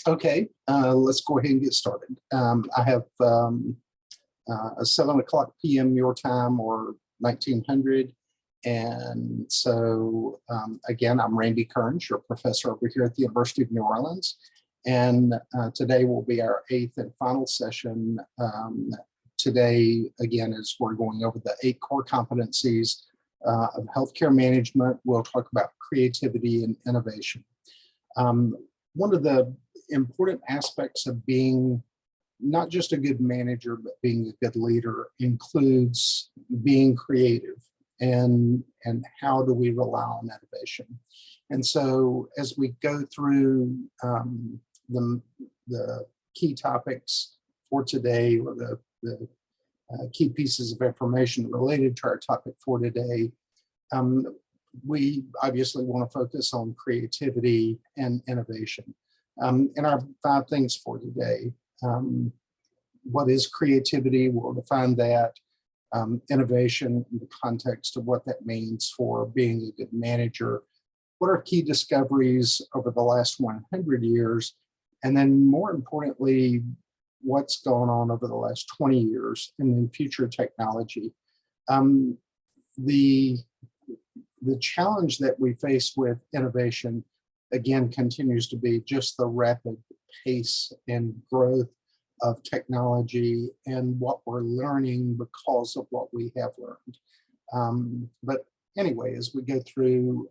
Okay, let's go ahead and get started. I have a 7 o'clock p.m. your time, or 1900. And so, again, I'm Randy Kearns, your professor over here at the University of New Orleans. And today will be our 8th and final session. Today, again, as we're going over the 8 core competencies of healthcare management, we'll talk about creativity and innovation. One of the important aspects of being not just a good manager, but being a good leader includes being creative and how do we rely on innovation. And so as we go through the key topics for today, or the key pieces of information related to our topic for today, we obviously want to focus on creativity and innovation. And our 5 things for today: what is creativity? We'll define that. Innovation in the context of what that means for being a good manager. What are key discoveries over the last 100 years? And then more importantly, what's going on over the last 20 years and then future technology. The challenge that we face with innovation, again, continues to be just the rapid pace and growth of technology and what we're learning because of what we have learned. But anyway, as we go through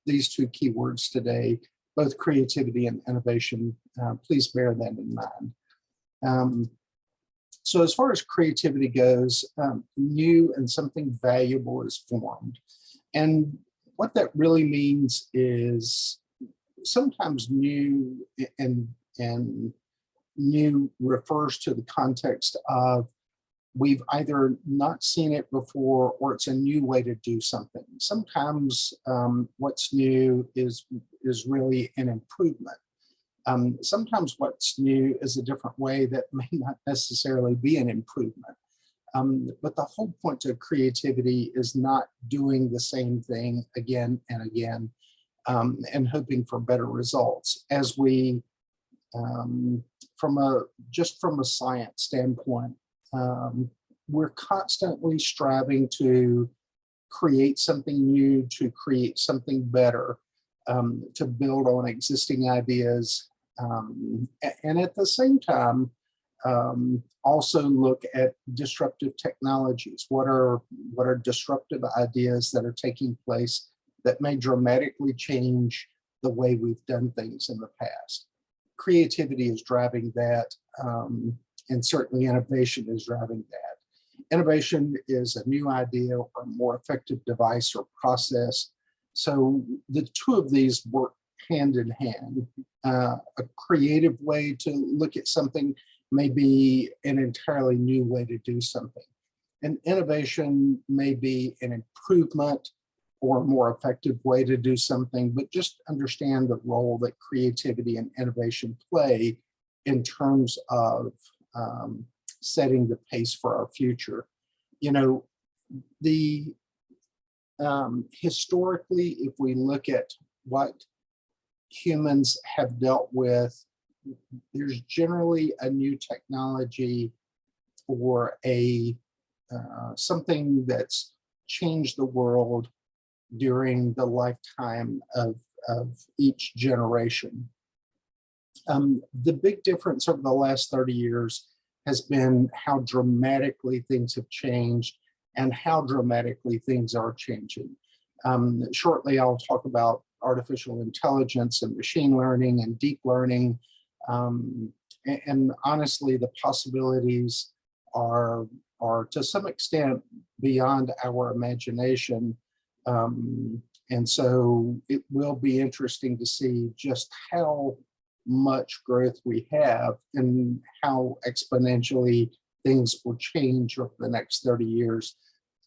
these 2 keywords today, both creativity and innovation, please bear that in mind. So as far as creativity goes, new and something valuable is formed. And what that really means is sometimes new and new refers to the context of we've either not seen it before or it's a new way to do something. Sometimes what's new is really an improvement. Sometimes what's new is a different way that may not necessarily be an improvement. But the whole point of creativity is not doing the same thing again and again and hoping for better results. As we, from a science standpoint, we're constantly striving to create something new, to create something better, to build on existing ideas, and at the same time, also look at disruptive technologies. What are disruptive ideas that are taking place that may dramatically change the way we've done things in the past? Creativity is driving that, and certainly innovation is driving that. Innovation is a new idea or a more effective device or process. So the 2 of these work hand in hand. A creative way to look at something may be an entirely new way to do something. And innovation may be an improvement or a more effective way to do something, but just understand the role that creativity and innovation play in terms of setting the pace for our future. You know, historically, if we look at what humans have dealt with, there's generally a new technology or something that's changed the world during the lifetime of each generation. The big difference over the last 30 years has been how dramatically things have changed and how dramatically things are changing. Shortly, I'll talk about artificial intelligence and machine learning and deep learning. And honestly, the possibilities are to some extent beyond our imagination. And so it will be interesting to see just how much growth we have and how exponentially things will change over the next 30 years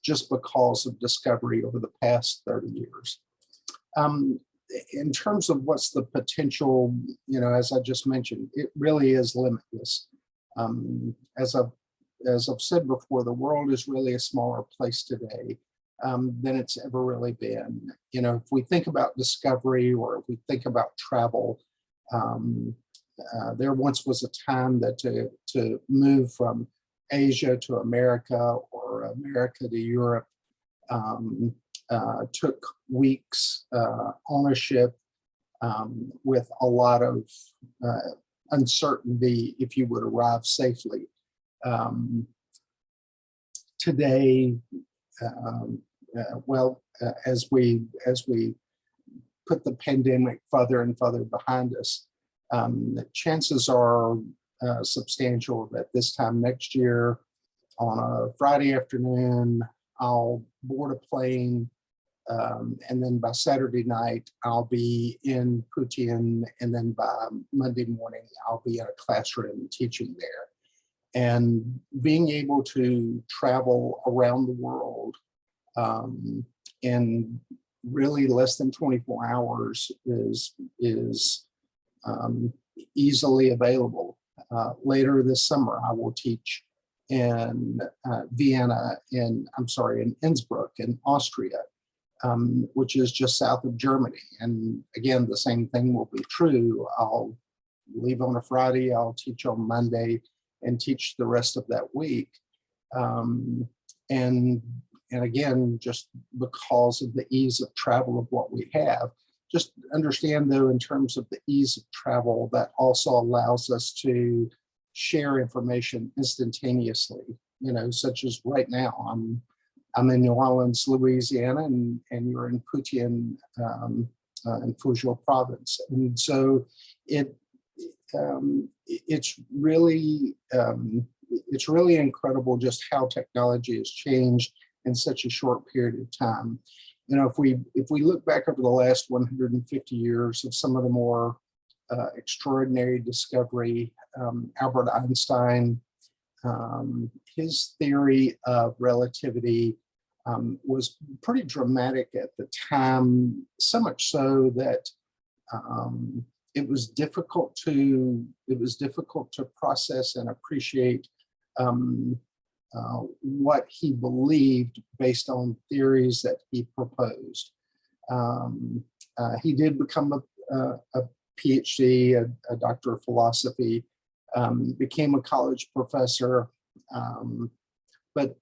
just because of discovery over the past 30 years. In terms of what's the potential, as I just mentioned, it really is limitless. As I've said before, the world is really a smaller place today than it's ever really been. If we think about discovery or if we think about travel, there once was a time that to move from Asia to America or America to Europe took weeks, ownership, with a lot of uncertainty if you would arrive safely. Today, as we put the pandemic further and further behind us, the chances are substantial that this time next year, on a Friday afternoon, I'll board a plane, and then by Saturday night, I'll be in Putian, and then by Monday morning, I'll be in a classroom teaching there. And being able to travel around the world in really less than 24 hours is easily available. Later this summer, I will teach in in Innsbruck in Austria, which is just south of Germany. And again, the same thing will be true. I'll leave on a Friday, I'll teach on Monday, and teach the rest of that week. And again, just because of the ease of travel of what we have, just understand though, in terms of the ease of travel, that also allows us to share information instantaneously, you know, such as right now, I'm in New Orleans, Louisiana, and you're in Putian, in Fuzhou province. And so it's really incredible just how technology has changed in such a short period of time. You know, if we look back over the last 150 years of some of the more extraordinary discovery, Albert Einstein, his theory of relativity was pretty dramatic at the time, so much so that it was difficult to process and appreciate what he believed based on theories that he proposed. He did become a PhD, a doctor of philosophy, became a college professor, but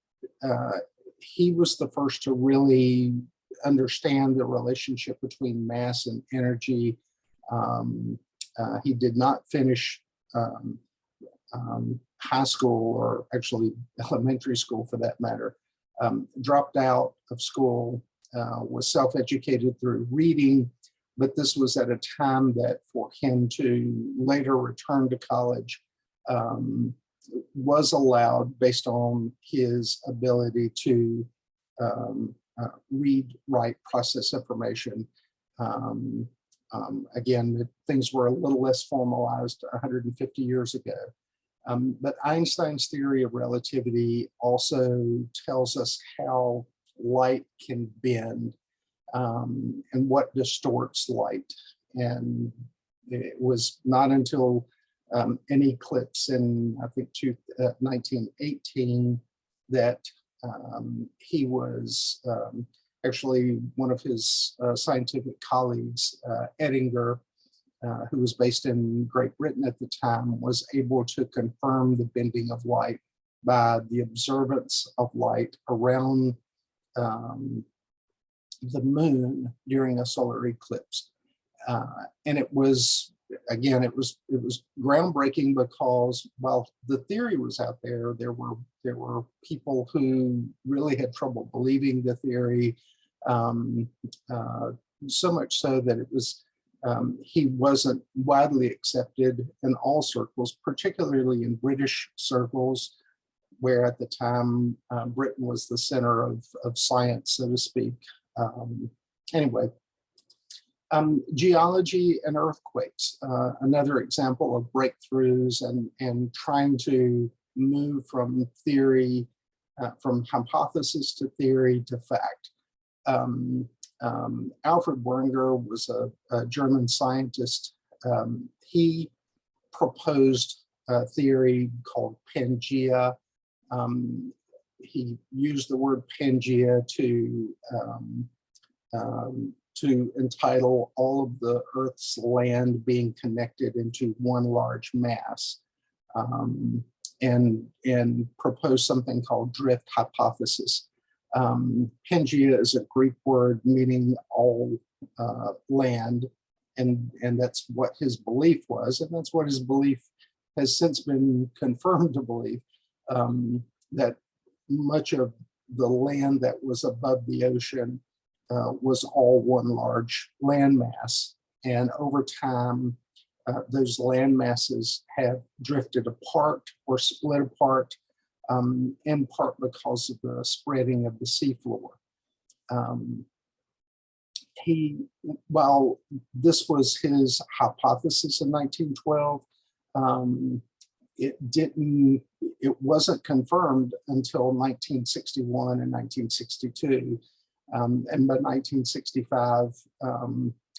he was the first to really understand the relationship between mass and energy. He did not finish high school, or actually elementary school for that matter, dropped out of school, was self-educated through reading, but this was at a time that for him to later return to college was allowed based on his ability to read, write, process information. Again, things were a little less formalized 150 years ago. But Einstein's theory of relativity also tells us how light can bend and what distorts light. And it was not until an eclipse in, I think, 1918 that he was actually one of his scientific colleagues, Edinger, who was based in Great Britain at the time, was able to confirm the bending of light by the observance of light around the moon during a solar eclipse. And it was, again, it was groundbreaking, because while the theory was out there, there were people who really had trouble believing the theory, so much so that it was he wasn't widely accepted in all circles, particularly in British circles, where at the time Britain was the center of science, so to speak. Anyway, geology and earthquakes, another example of breakthroughs and trying to move from theory, from hypothesis to theory to fact. Alfred Wegener was a German scientist. He proposed a theory called Pangea. He used the word Pangea to entitle all of the Earth's land being connected into one large mass, and propose something called drift hypothesis. Pangaea is a Greek word meaning all land, and that's what his belief was, and that's what his belief has since been confirmed to believe, that much of the land that was above the ocean was all one large landmass. And over time, those land masses have drifted apart or split apart, in part because of the spreading of the seafloor. While this was his hypothesis in 1912, it wasn't confirmed until 1961 and 1962. And by 1965,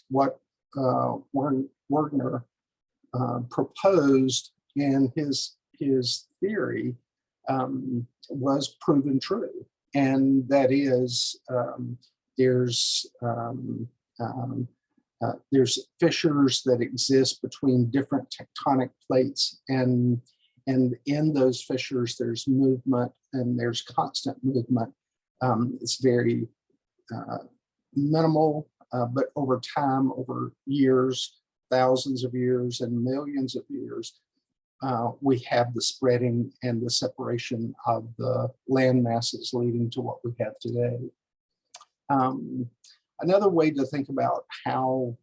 what Wagner proposed in his theory was proven true, and that is there's fissures that exist between different tectonic plates, and in those fissures there's movement, and there's constant movement. It's very minimal, but over time, over years, thousands of years and millions of years, we have the spreading and the separation of the land masses leading to what we have today. Another way to think about how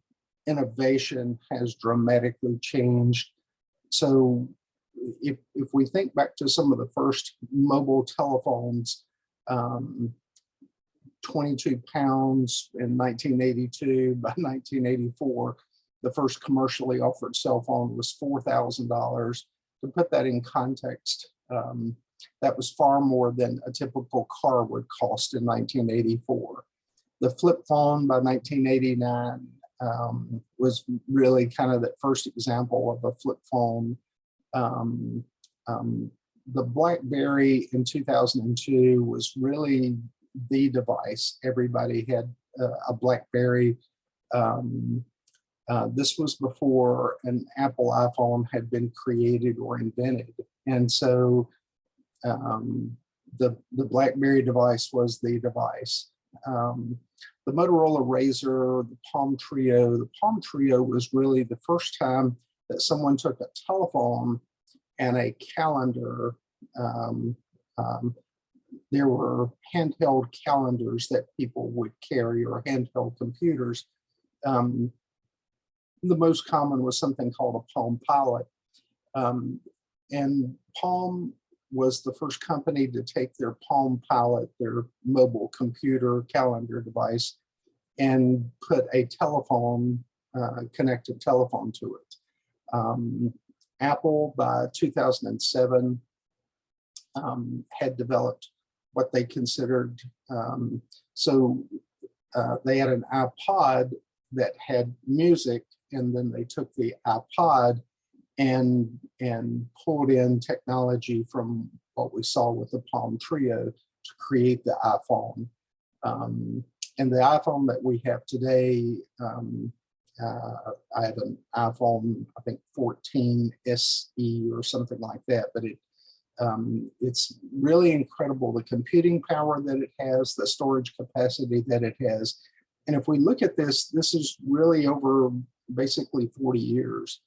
innovation has dramatically changed. So if we think back to some of the first mobile telephones, 22 pounds in 1982, by 1984, the first commercially offered cell phone was $4,000. To put that in context, that was far more than a typical car would cost in 1984. The flip phone by 1989 was really kind of the first example of a flip phone. The BlackBerry in 2002 was really the device. Everybody had a BlackBerry. This was before an Apple iPhone had been created or invented. And so the BlackBerry device was the device. The Motorola Razr, the Palm Trio was really the first time that someone took a telephone and a calendar. There were handheld calendars that people would carry, or handheld computers. The most common was something called a Palm Pilot. And Palm was the first company to take their Palm Pilot, their mobile computer calendar device, and put a telephone, connected telephone to it. Apple, by 2007, had developed what they considered, they had an iPod that had music, and then they took the iPod and pulled in technology from what we saw with the Palm Trio to create the iPhone. And the iPhone that we have today, I have an iPhone, I think 14 SE or something like that, but it's really incredible, the computing power that it has, the storage capacity that it has. And if we look at this is really over basically 40 years.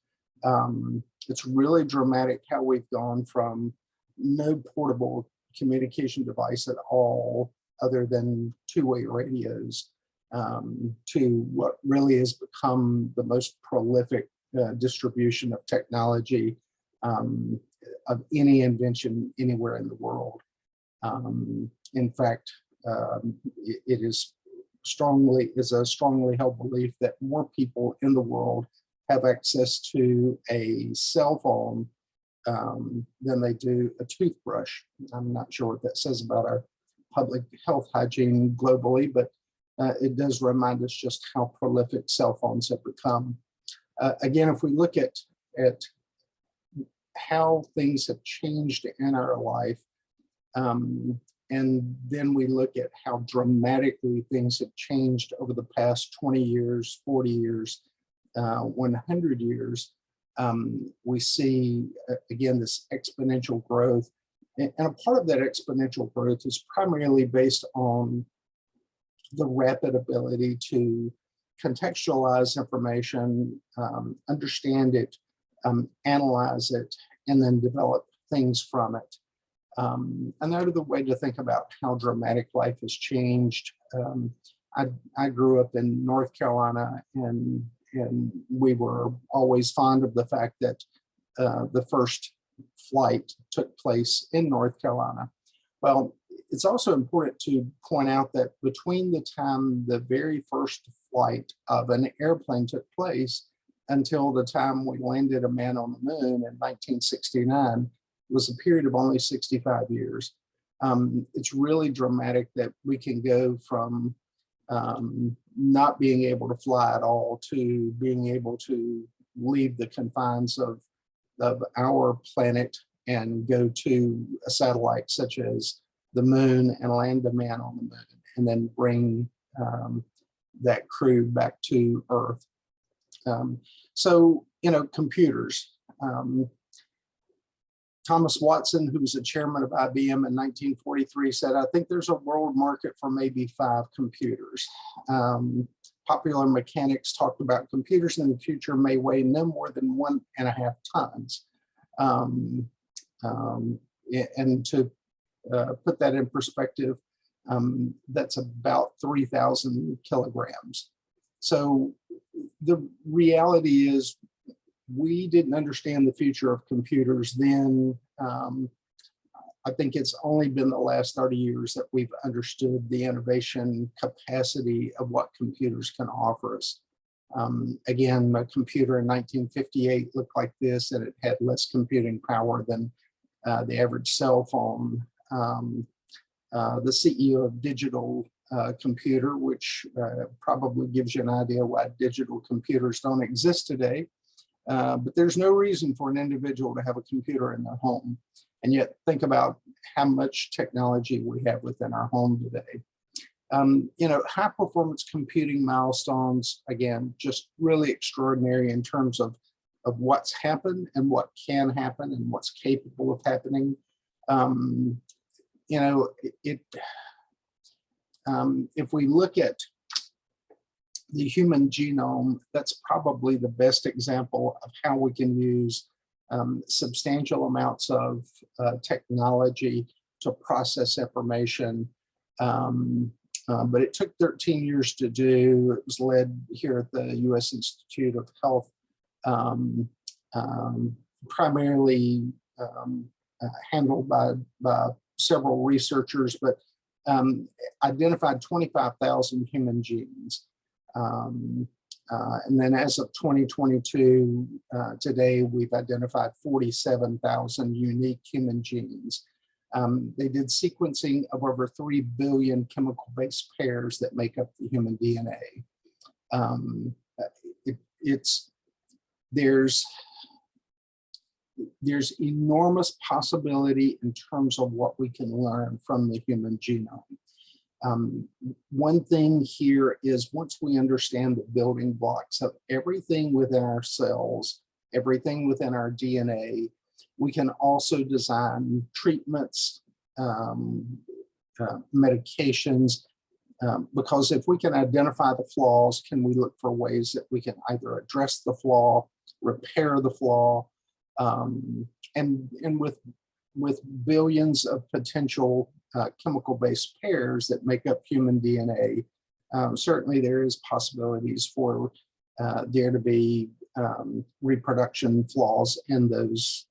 It's really dramatic how we've gone from no portable communication device at all other than two-way radios to what really has become the most prolific distribution of technology of any invention anywhere in the world. In fact, it is a strongly held belief that more people in the world have access to a cell phone than they do a toothbrush. I'm not sure what that says about our public health hygiene globally, but it does remind us just how prolific cell phones have become. Again, if we look at how things have changed in our life, And then we look at how dramatically things have changed over the past 20 years, 40 years, 100 years. We see, again, this exponential growth. And a part of that exponential growth is primarily based on the rapid ability to contextualize information, understand it, analyze it, and then develop things from it. Another way to think about how dramatic life has changed. I grew up in North Carolina, and we were always fond of the fact that the first flight took place in North Carolina. Well, it's also important to point out that between the time the very first flight of an airplane took place until the time we landed a man on the moon in 1969 was a period of only 65 years. It's really dramatic that we can go from not being able to fly at all to being able to leave the confines of our planet and go to a satellite such as the moon and land a man on the moon, and then bring that crew back to Earth. So, computers. Thomas Watson, who was the chairman of IBM in 1943, said, "I think there's a world market for maybe 5 computers." Popular Mechanics talked about computers in the future may weigh no more than 1.5 tons. And to put that in perspective, that's about 3,000 kilograms. So the reality is, we didn't understand the future of computers then. I think it's only been the last 30 years that we've understood the innovation capacity of what computers can offer us. Again, a computer in 1958 looked like this, and it had less computing power than the average cell phone. The CEO of Digital Computer, which probably gives you an idea why digital computers don't exist today. But there's no reason for an individual to have a computer in their home. And yet think about how much technology we have within our home today. High performance computing milestones, again, just really extraordinary in terms of what's happened and what can happen and what's capable of happening. If we look at the human genome, that's probably the best example of how we can use substantial amounts of technology to process information. But it took 13 years to do. It was led here at the U.S. Institute of Health, primarily handled by several researchers, but identified 25,000 human genes. And then as of 2022, today, we've identified 47,000 unique human genes. They did sequencing of over 3 billion chemical base pairs that make up the human DNA. There's enormous possibility in terms of what we can learn from the human genome. One thing here is, once we understand the building blocks of everything within our cells, everything within our DNA, we can also design treatments, medications, because if we can identify the flaws, can we look for ways that we can either address the flaw, repair the flaw, and with billions of potential chemical-based pairs that make up human DNA, certainly there is possibilities for there to be reproduction flaws in those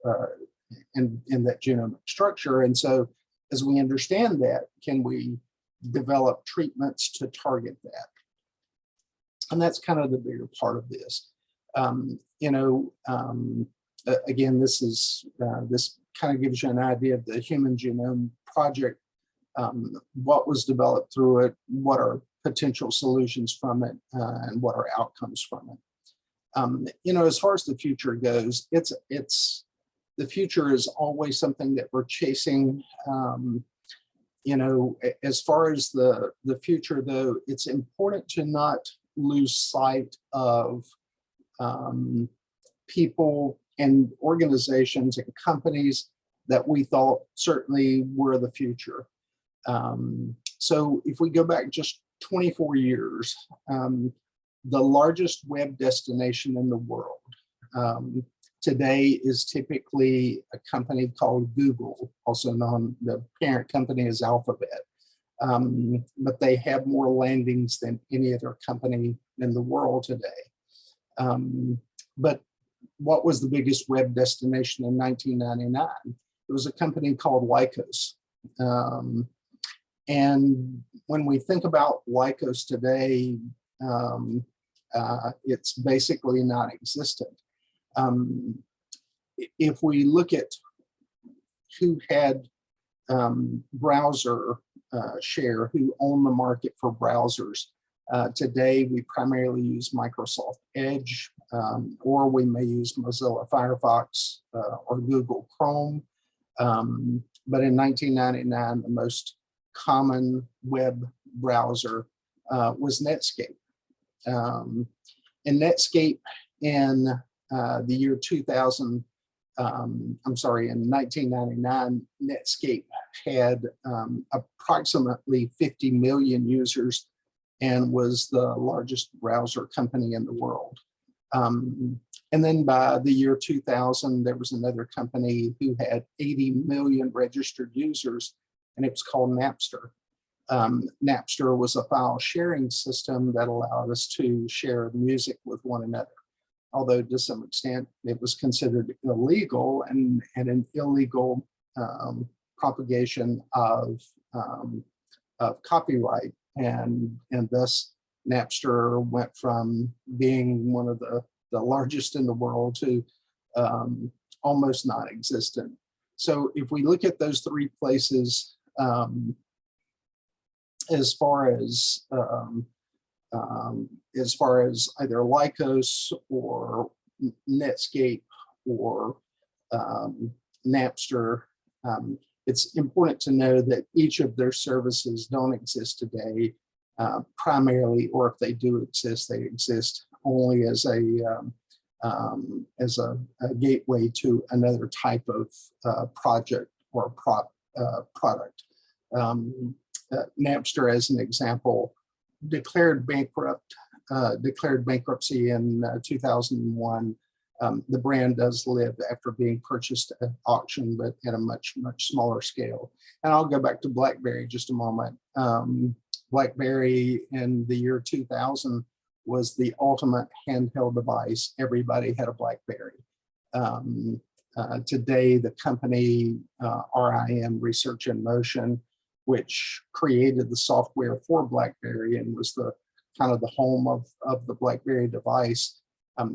in that genomic structure. And so, as we understand that, can we develop treatments to target that? And that's kind of the bigger part of this. Again, this kind of gives you an idea of the Human Genome Project, what was developed through it, what are potential solutions from it, and what are outcomes from it. As far as the future goes, the future is always something that we're chasing. As far as the future, though, it's important to not lose sight of people and organizations and companies that we thought certainly were the future. So if we go back just 24 years, the largest web destination in the world today is typically a company called Google, also known, the parent company is Alphabet. But they have more landings than any other company in the world today. But what was the biggest web destination in 1999? It was a company called Lycos. And when we think about Lycos today, it's basically non-existent. If we look at who had browser share, who owned the market for browsers, today we primarily use Microsoft Edge, or we may use Mozilla Firefox or Google Chrome. But in 1999, the most common web browser was Netscape. And Netscape in the year 2000, in 1999, Netscape had approximately 50 million users and was the largest browser company in the world. And then by the year 2000, there was another company who had 80 million registered users, and it was called Napster. Napster was a file sharing system that allowed us to share music with one another, although to some extent it was considered illegal and an illegal propagation of copyright. And thus Napster went from being one of the largest in the world to almost non-existent. So if we look at those three places, as far as either Lycos or Netscape or Napster, it's important to know that each of their services don't exist today primarily, or if they do exist, they exist only as a gateway to another type of project or product. Napster, as an example, declared bankruptcy in 2001. The brand does live after being purchased at auction, but at a much smaller scale. And I'll go back to BlackBerry just a moment. BlackBerry in the year 2000 was the ultimate handheld device. Everybody had a BlackBerry. Today, the company RIM, Research in Motion, which created the software for BlackBerry and was the kind of the home of the BlackBerry device,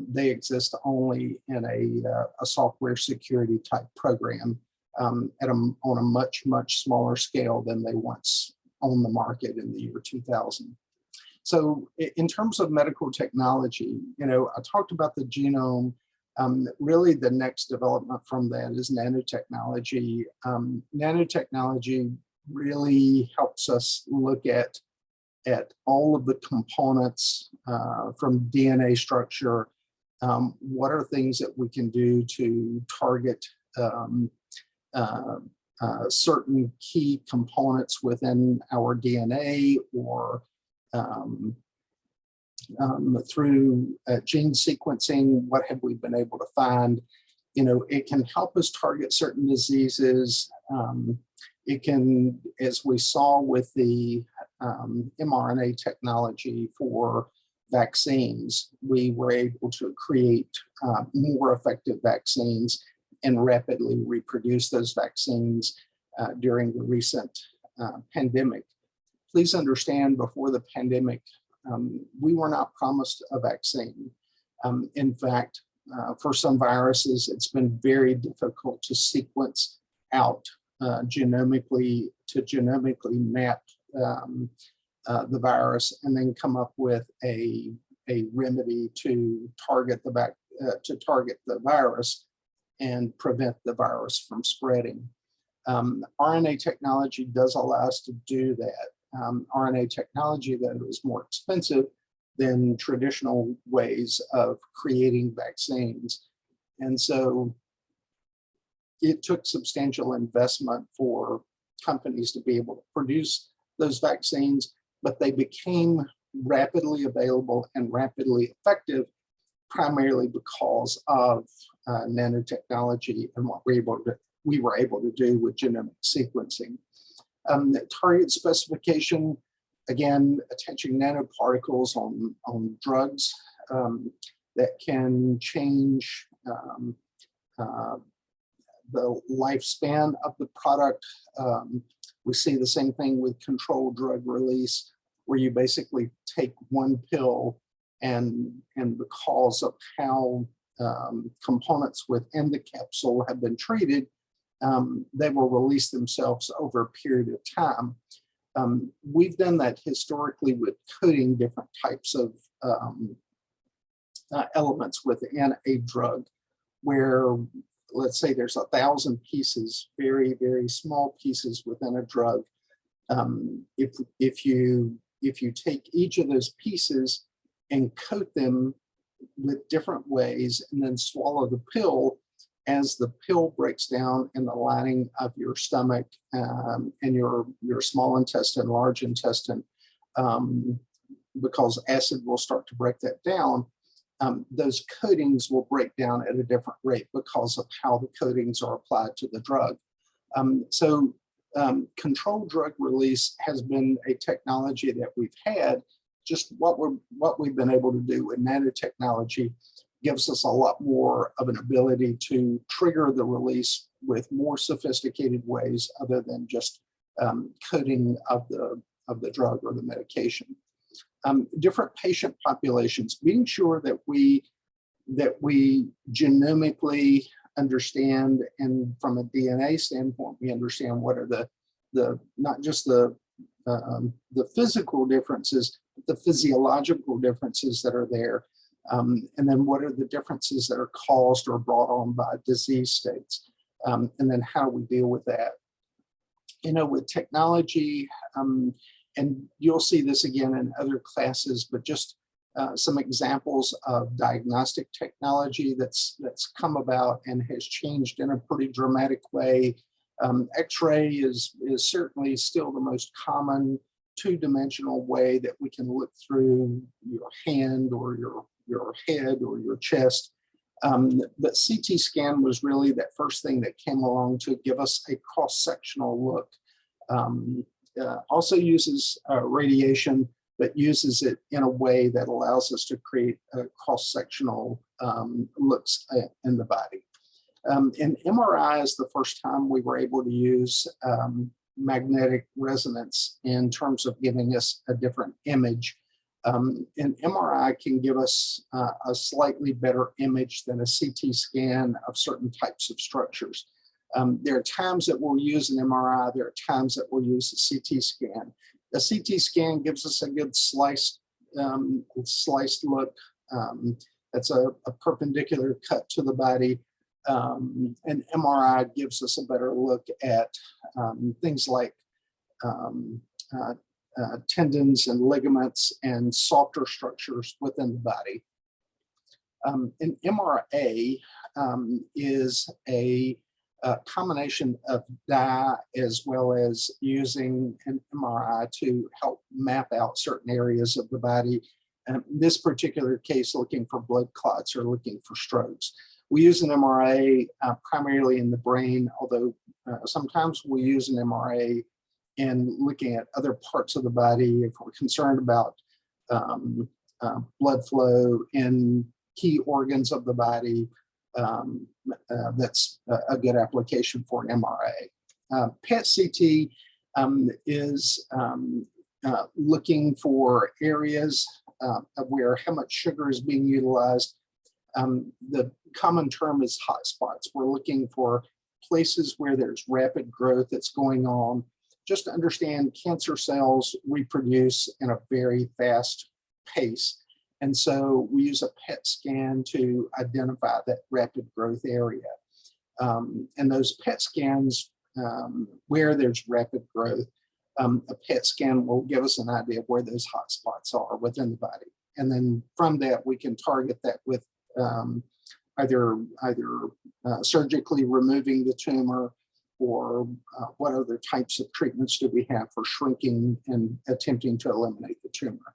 they exist only in a software security type program on a much smaller scale than they once owned the market in the year 2000. So in terms of medical technology, I talked about the genome. Really, the next development from that is nanotechnology. Nanotechnology really helps us look at all of the components from DNA structure. What are things that we can do to target certain key components within our DNA, or through gene sequencing? What have we been able to find? It can help us target certain diseases. It can, as we saw with the mRNA technology for vaccines, we were able to create more effective vaccines and rapidly reproduce those vaccines during the recent pandemic. Please understand, before the pandemic, we were not promised a vaccine. In fact, for some viruses, it's been very difficult to sequence out genomically map the virus and then come up with a remedy to target the virus and prevent the virus from spreading. RNA technology does allow us to do that. RNA technology, though, is more expensive than traditional ways of creating vaccines. And so it took substantial investment for companies to be able to produce those vaccines, but they became rapidly available and rapidly effective primarily because of nanotechnology and what we were able to do with genomic sequencing. The target specification, again, attaching nanoparticles on drugs that can change the lifespan of the product. We see the same thing with controlled drug release, where you basically take one pill and because of how components within the capsule have been treated, they will release themselves over a period of time. We've done that historically with coating different types of elements within a drug, where let's say there's 1,000 pieces, very, very small pieces within a drug. If you take each of those pieces and coat them with different ways and then swallow the pill, as the pill breaks down in the lining of your stomach and your small intestine, large intestine, because acid will start to break that down, those coatings will break down at a different rate because of how the coatings are applied to the drug. Controlled drug release has been a technology that we've had. Just what we've been able to do with nanotechnology gives us a lot more of an ability to trigger the release with more sophisticated ways other than just coating of the drug or the medication. Different patient populations, being sure that we genomically understand, and from a DNA standpoint, we understand what are the not just the physical differences, but the physiological differences that are there. And then what are the differences that are caused or brought on by disease states? And then how do we deal with that? With technology, and you'll see this again in other classes, but just some examples of diagnostic technology that's come about and has changed in a pretty dramatic way. X-ray is certainly still the most common two-dimensional way that we can look through your hand or your head or your chest. But CT scan was really that first thing that came along to give us a cross-sectional look. Also uses radiation, but uses it in a way that allows us to create cross-sectional looks in the body. In MRI is the first time we were able to use magnetic resonance in terms of giving us a different image. And MRI can give us a slightly better image than a CT scan of certain types of structures. There are times that we'll use an MRI, there are times that we'll use a CT scan. A CT scan gives us a good sliced look. That's a perpendicular cut to the body. And MRI gives us a better look at things like tendons and ligaments and softer structures within the body. An MRA is a combination of dye as well as using an MRI to help map out certain areas of the body. In this particular case, looking for blood clots or looking for strokes. We use an MRA primarily in the brain, although sometimes we use an MRA in looking at other parts of the body if we're concerned about blood flow in key organs of the body. That's a good application for an MRA. PET-CT is looking for areas of where how much sugar is being utilized. The common term is hotspots. We're looking for places where there's rapid growth that's going on. Just to understand, cancer cells reproduce in a very fast pace. And so we use a PET scan to identify that rapid growth area. And those PET scans where there's rapid growth. A PET scan will give us an idea of where those hot spots are within the body. And then from that, we can target that with either surgically removing the tumor, or what other types of treatments do we have for shrinking and attempting to eliminate the tumor.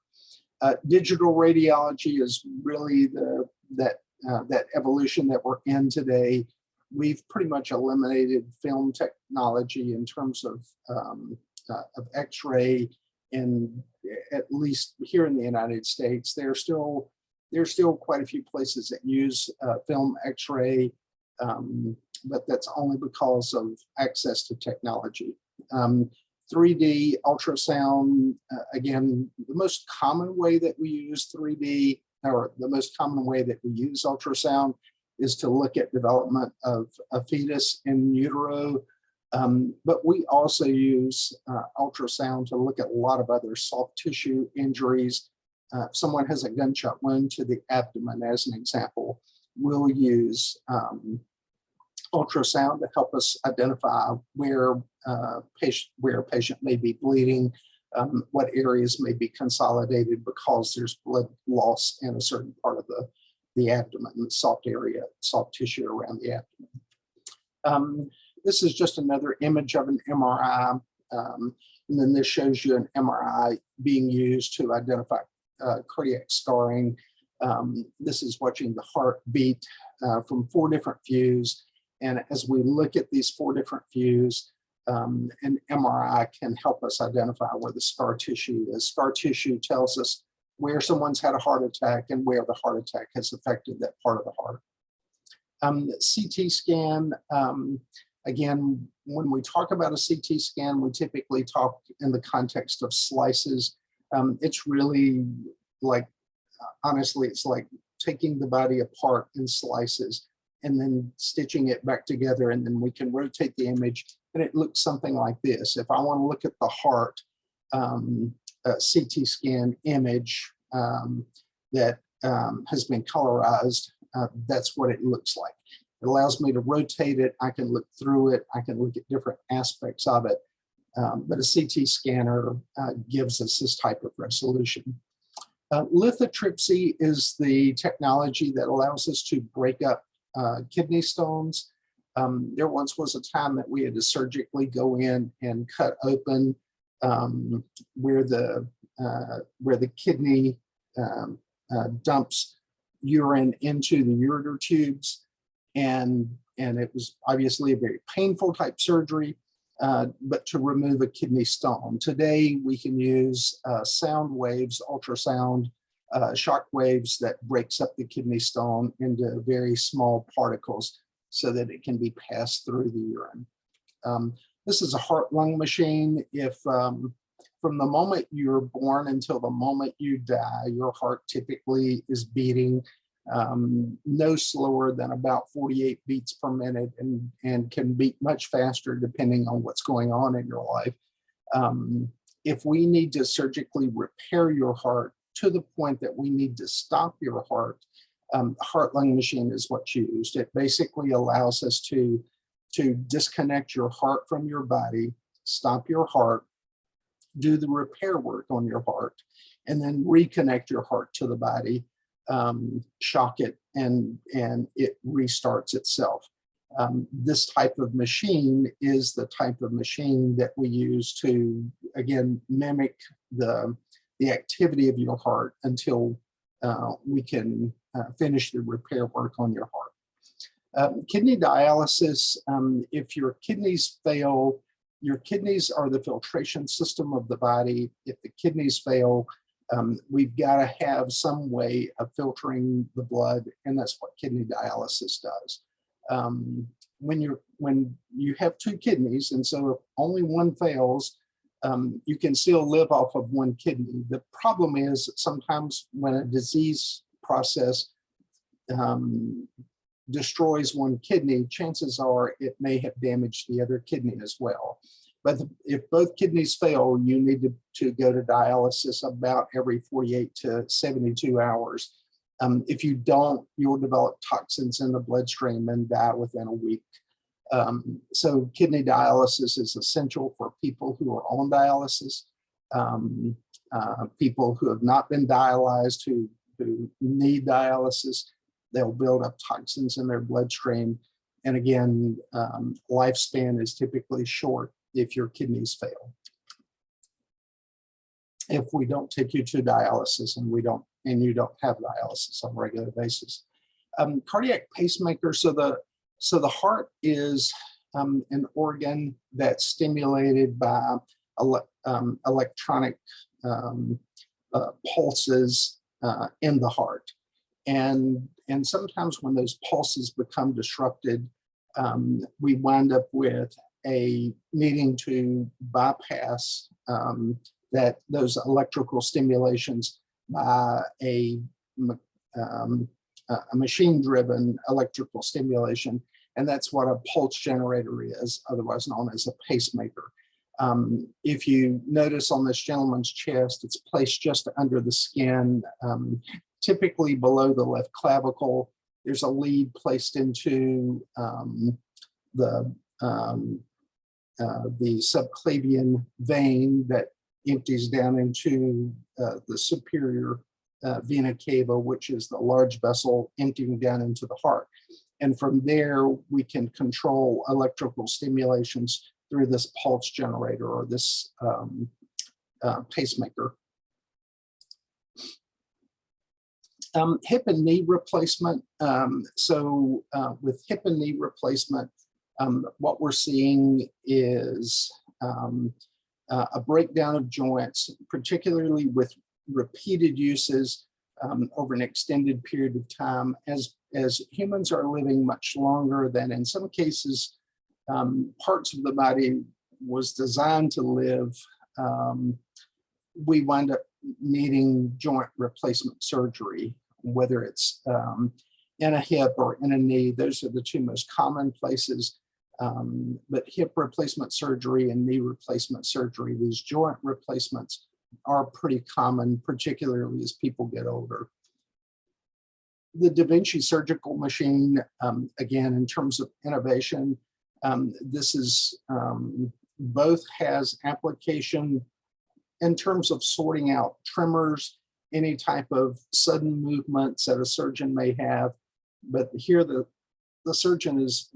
Digital radiology is really that evolution that we're in today. We've pretty much eliminated film technology in terms of X-ray, and at least here in the United States, there's still quite a few places that use film X-ray, but that's only because of access to technology. 3D ultrasound, again, the most common way that we use 3D, or the most common way that we use ultrasound, is to look at development of a fetus in utero. But we also use ultrasound to look at a lot of other soft tissue injuries. If someone has a gunshot wound to the abdomen, as an example, we'll use ultrasound to help us identify where a patient may be bleeding, what areas may be consolidated because there's blood loss in a certain part of the abdomen, the soft area, soft tissue around the abdomen. This is just another image of an MRI, and then this shows you an MRI being used to identify cardiac scarring. This is watching the heart beat from 4 different views. And as we look at these 4 different views, an MRI can help us identify where the scar tissue is. Scar tissue tells us where someone's had a heart attack and where the heart attack has affected that part of the heart. CT scan, again, when we talk about a CT scan, we typically talk in the context of slices. It's really like, honestly, it's like taking the body apart in slices and then stitching it back together, and then we can rotate the image and it looks something like this. If I want to look at the heart, CT scan image that has been colorized, that's what it looks like. It allows me to rotate it. I can look through it. I can look at different aspects of it. But a CT scanner gives us this type of resolution. Lithotripsy is the technology that allows us to break up kidney stones. There once was a time that we had to surgically go in and cut open where the kidney dumps urine into the ureter tubes, and it was obviously a very painful type surgery, but to remove a kidney stone. Today we can use sound waves, ultrasound, shock waves that breaks up the kidney stone into very small particles so that it can be passed through the urine. This is a heart-lung machine. If from the moment you're born until the moment you die, your heart typically is beating no slower than about 48 beats per minute, and can beat much faster depending on what's going on in your life. If we need to surgically repair your heart to the point that we need to stop your heart, heart-lung machine is what's used. It basically allows us to disconnect your heart from your body, stop your heart, do the repair work on your heart, and then reconnect your heart to the body, shock it, and it restarts itself. This type of machine is the type of machine that we use to, again, mimic the activity of your heart until we can finish the repair work on your heart. Kidney dialysis, if your kidneys fail, your kidneys are the filtration system of the body. If the kidneys fail, we've got to have some way of filtering the blood, and that's what kidney dialysis does. When you have 2 kidneys, and so if only one fails, you can still live off of 1 kidney. The problem is sometimes when a disease process destroys 1 kidney, chances are it may have damaged the other kidney as well. But if both kidneys fail, you need to go to dialysis about every 48 to 72 hours. If you don't, you'll develop toxins in the bloodstream and die within a week. So kidney dialysis is essential for people who are on dialysis, people who have not been dialyzed, who need dialysis. They'll build up toxins in their bloodstream. And again, lifespan is typically short if your kidneys fail. If we don't take you to dialysis and you don't have dialysis on a regular basis. Cardiac pacemaker, so the heart is an organ that's stimulated by electronic pulses in the heart. And sometimes when those pulses become disrupted, we wind up with a needing to bypass those electrical stimulations by a machine-driven electrical stimulation. And that's what a pulse generator is, otherwise known as a pacemaker. If you notice on this gentleman's chest, it's placed just under the skin, typically below the left clavicle. There's a lead placed into the subclavian vein that empties down into the superior vena cava, which is the large vessel emptying down into the heart. And from there, we can control electrical stimulations through this pulse generator or this pacemaker. Hip and knee replacement. With hip and knee replacement, what we're seeing is a breakdown of joints, particularly with repeated uses over an extended period of time. As humans are living much longer than, in some cases, parts of the body was designed to live, we wind up needing joint replacement surgery, whether it's in a hip or in a knee. Those are the two most common places. But hip replacement surgery and knee replacement surgery, these joint replacements are pretty common, particularly as people get older. The Da Vinci surgical machine, again, in terms of innovation, this is both has application in terms of sorting out tremors, any type of sudden movements that a surgeon may have. But here the surgeon is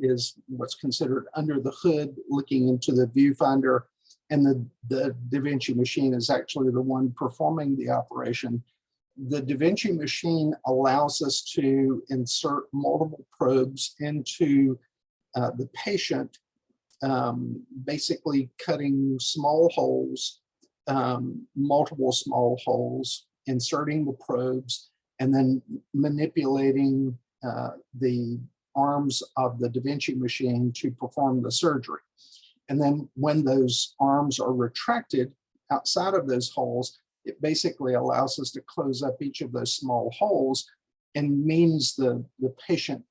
what's considered under the hood, looking into the viewfinder, and the Da Vinci machine is actually the one performing the operation. The Da Vinci machine allows us to insert multiple probes into the patient, basically cutting small holes, multiple small holes, inserting the probes, and then manipulating the arms of the Da Vinci machine to perform the surgery. And then when those arms are retracted outside of those holes, it basically allows us to close up each of those small holes and means the patient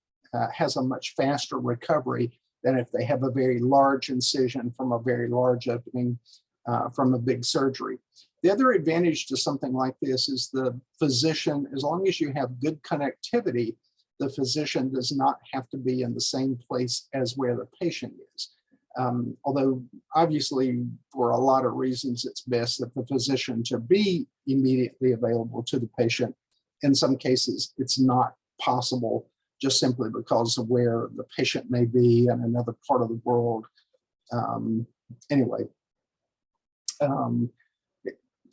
has a much faster recovery than if they have a very large incision from a very large opening from a big surgery. The other advantage to something like this is the physician, as long as you have good connectivity, the physician does not have to be in the same place as where the patient is. Although obviously for a lot of reasons, it's best that the physician to be immediately available to the patient. In some cases, it's not possible just simply because of where the patient may be in another part of the world.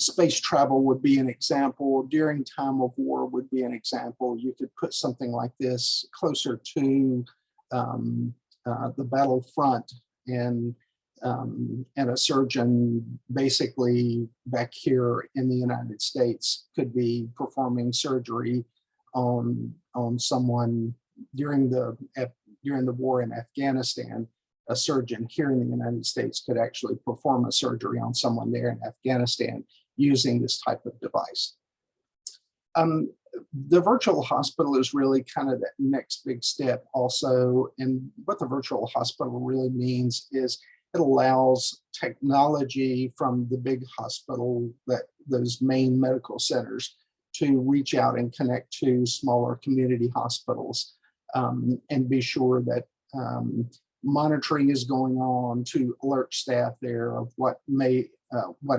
Space travel would be an example. During time of war would be an example. You could put something like this closer to the battlefront, and a surgeon basically back here in the United States could be performing surgery on someone during the war in Afghanistan. A surgeon here in the United States could actually perform a surgery on someone there in Afghanistan using this type of device. The virtual hospital is really kind of that next big step also. And what the virtual hospital really means is it allows technology from the big hospital, those main medical centers, to reach out and connect to smaller community hospitals, and be sure that monitoring is going on to alert staff there of what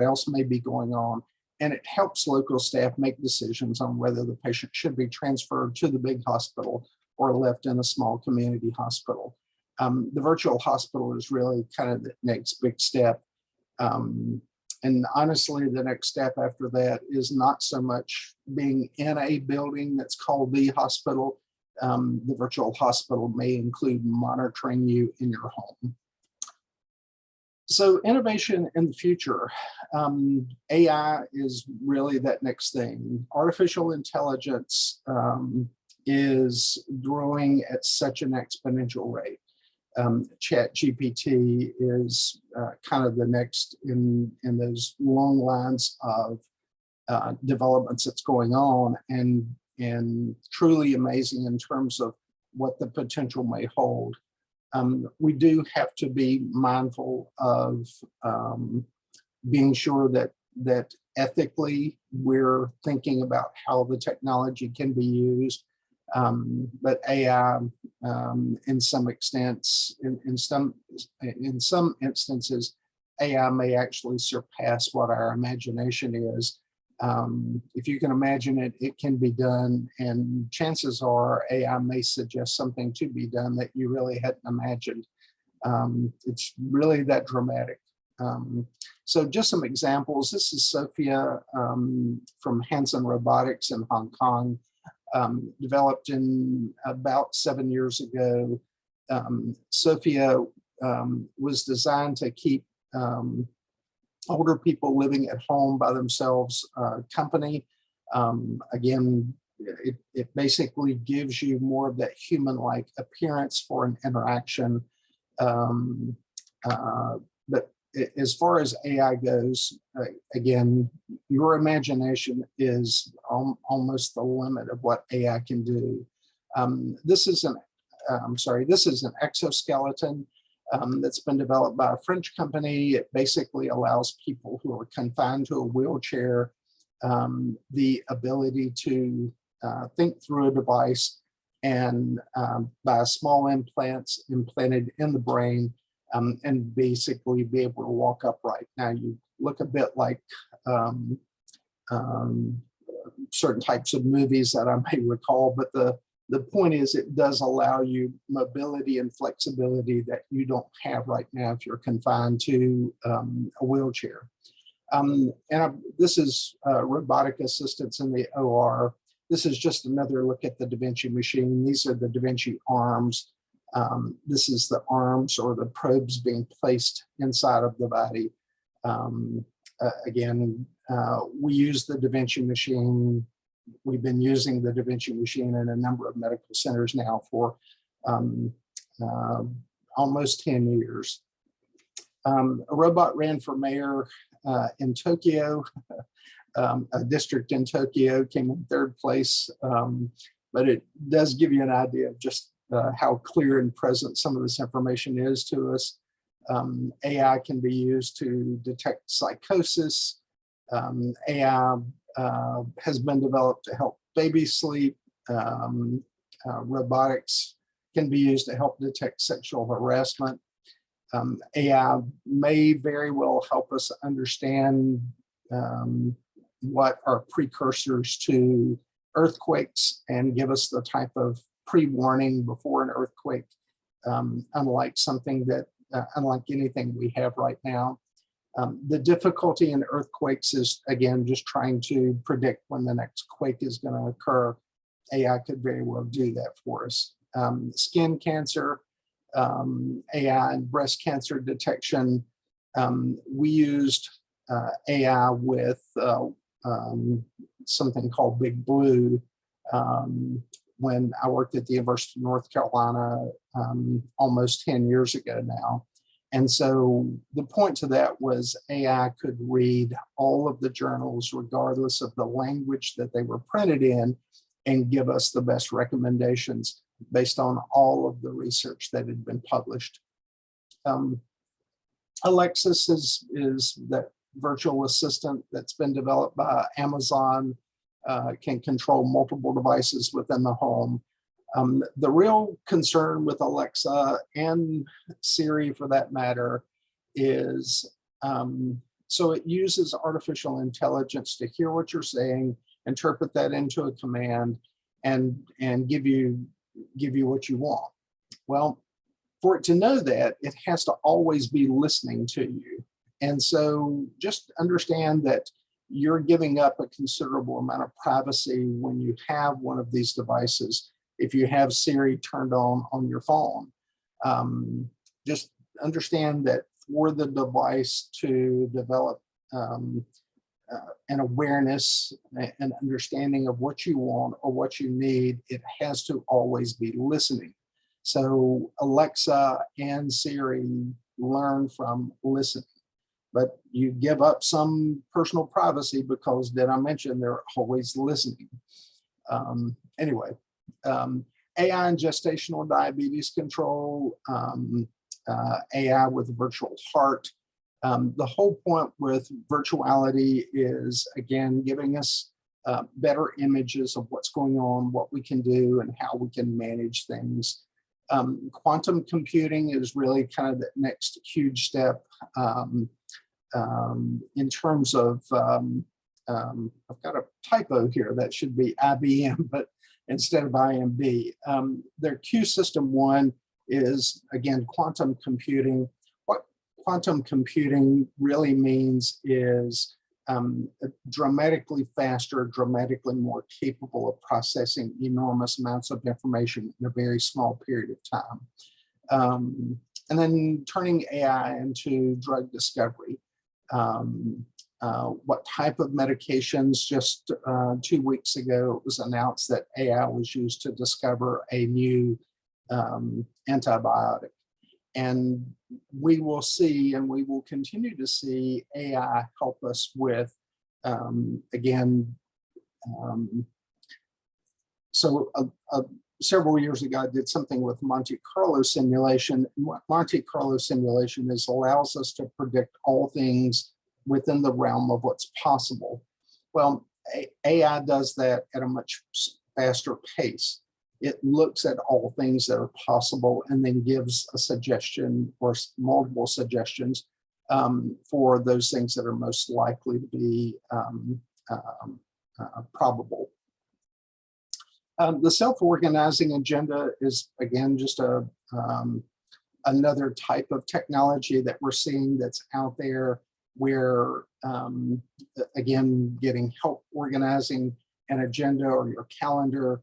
else may be going on. And it helps local staff make decisions on whether the patient should be transferred to the big hospital or left in a small community hospital. The virtual hospital is really kind of the next big step. And honestly, the next step after that is not so much being in a building that's called the hospital. The virtual hospital may include monitoring you in your home. So innovation in the future, AI is really that next thing. Artificial intelligence is growing at such an exponential rate. ChatGPT is kind of the next in those long lines of developments that's going on, and truly amazing in terms of what the potential may hold. We do have to be mindful of being sure that ethically we're thinking about how the technology can be used. But AI, in some extents, in some instances, AI may actually surpass what our imagination is. If you can imagine it, it can be done, and chances are AI may suggest something to be done that you really hadn't imagined. It's really that dramatic. So just some examples. This is Sophia from Hanson Robotics in Hong Kong, developed in about 7 years ago. Sophia was designed to keep older people living at home by themselves company. Again, it basically gives you more of that human-like appearance for an interaction. But as far as AI goes, again, your imagination is almost the limit of what AI can do. This is an exoskeleton that's been developed by a French company. It basically allows people who are confined to a wheelchair the ability to think through a device, and by small implants implanted in the brain, and basically be able to walk upright. Now, you look a bit like certain types of movies that I may recall, but the point is it does allow you mobility and flexibility that you don't have right now if you're confined to a wheelchair. This is robotic assistance in the OR. This is just another look at the Da Vinci machine. These are the Da Vinci arms. This is the arms or the probes being placed inside of the body. Again, we use the Da Vinci machine. We've been using the Da Vinci machine in a number of medical centers now for almost 10 years. A robot ran for mayor in Tokyo, a district in Tokyo, came in third place, but it does give you an idea of just how clear and present some of this information is to us. AI can be used to detect psychosis. AI has been developed to help babies sleep. Robotics can be used to help detect sexual harassment. AI may very well help us understand what are precursors to earthquakes and give us the type of pre-warning before an earthquake, unlike anything we have right now. The difficulty in earthquakes is, again, just trying to predict when the next quake is going to occur. AI could very well do that for us. Skin cancer, AI and breast cancer detection. We used AI with something called Big Blue when I worked at the University of North Carolina almost 10 years ago now. And so the point to that was AI could read all of the journals regardless of the language that they were printed in and give us the best recommendations based on all of the research that had been published. Alexis is that virtual assistant that's been developed by Amazon, can control multiple devices within the home. The real concern with Alexa and Siri, for that matter, is so it uses artificial intelligence to hear what you're saying, interpret that into a command, and give you what you want. Well, for it to know that, it has to always be listening to you. And so just understand that you're giving up a considerable amount of privacy when you have one of these devices. If you have Siri turned on your phone, just understand that for the device to develop an awareness and understanding of what you want or what you need, it has to always be listening. So Alexa and Siri learn from listening, but you give up some personal privacy because, did I mention, they're always listening. Anyway, AI and gestational diabetes control, AI with virtual heart. The whole point with virtuality is, again, giving us better images of what's going on, what we can do, and how we can manage things. Quantum computing is really kind of the next huge step in terms of, I've got a typo here, that should be IBM, but instead of IMB. Their Q System 1 is, again, quantum computing. What quantum computing really means is dramatically faster, dramatically more capable of processing enormous amounts of information in a very small period of time. And then turning AI into drug discovery. What type of medications? Just 2 weeks ago, it was announced that AI was used to discover a new antibiotic. And we will see, and we will continue to see, AI help us with, several years ago, I did something with Monte Carlo simulation. What Monte Carlo simulation is, allows us to predict all things within the realm of what's possible. Well, AI does that at a much faster pace. It looks at all things that are possible and then gives a suggestion or multiple suggestions for those things that are most likely to be probable. The self-organizing agenda is, again, just another type of technology that we're seeing that's out there, where, again, getting help organizing an agenda or your calendar,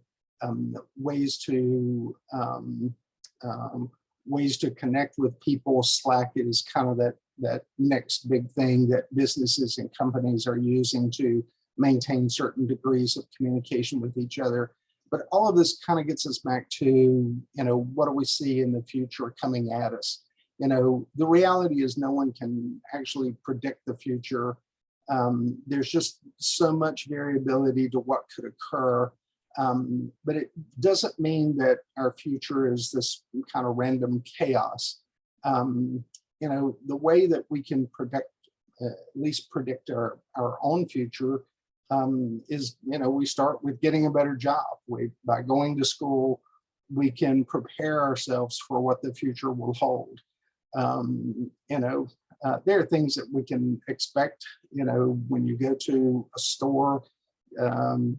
ways to connect with people. Slack is kind of that next big thing that businesses and companies are using to maintain certain degrees of communication with each other. But all of this kind of gets us back to, what do we see in the future coming at us? The reality is no one can actually predict the future. There's just so much variability to what could occur. But it doesn't mean that our future is this kind of random chaos. The way that we can predict, at least predict our own future, is, we start with getting a better job. By going to school, we can prepare ourselves for what the future will hold. There are things that we can expect. When you go to a store,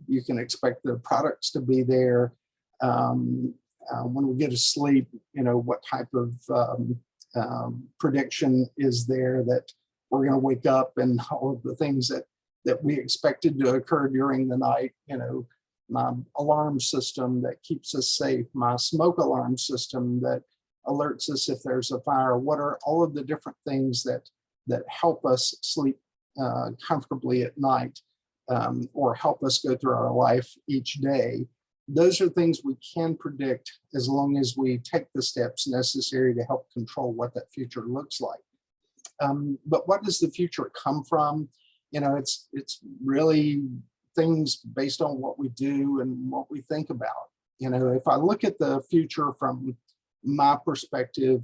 you can expect the products to be there. When we get to sleep, what type of prediction is there that we're going to wake up, and all of the things that we expected to occur during the night. My alarm system that keeps us safe, my smoke alarm system that alerts us if there's a fire. What are all of the different things that help us sleep comfortably at night, or help us go through our life each day? Those are things we can predict, as long as we take the steps necessary to help control what that future looks like. But what does the future come from? It's really things based on what we do and what we think about. If I look at the future from my perspective,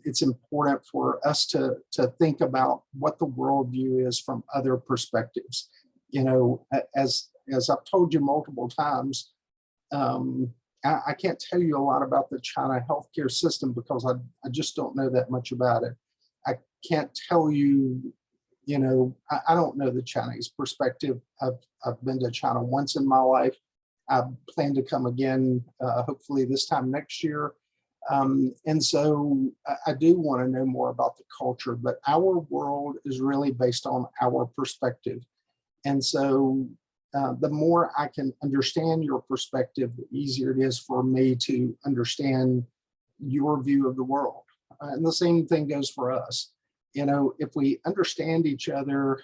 it's important for us to think about what the worldview is from other perspectives. As I've told you multiple times, I can't tell you a lot about the China healthcare system because I just don't know that much about it. I can't tell you, I don't know the Chinese perspective. I've been to China once in my life. I plan to come again, hopefully this time next year. And so I do want to know more about the culture, but our world is really based on our perspective. And so the more I can understand your perspective, the easier it is for me to understand your view of the world. And the same thing goes for us. If we understand each other,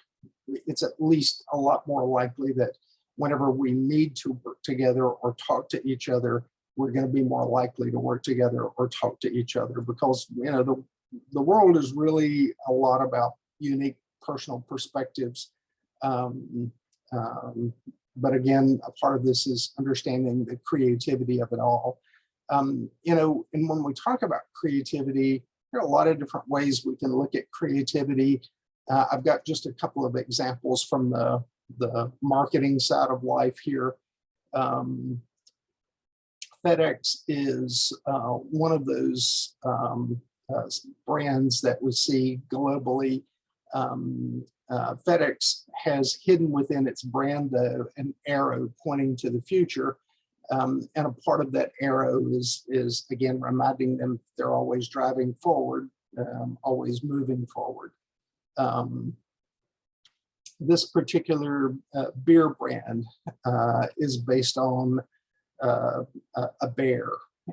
it's at least a lot more likely that whenever we need to work together or talk to each other, we're going to be more likely to work together or talk to each other, because the world is really a lot about unique personal perspectives. But again, a part of this is understanding the creativity of it all. And when we talk about creativity, there are a lot of different ways we can look at creativity. I've got just a couple of examples from the marketing side of life here. FedEx is one of those brands that we see globally. FedEx has hidden within its brand an arrow pointing to the future. And a part of that arrow is again, reminding them they're always driving forward, always moving forward. This particular beer brand is based on a bear,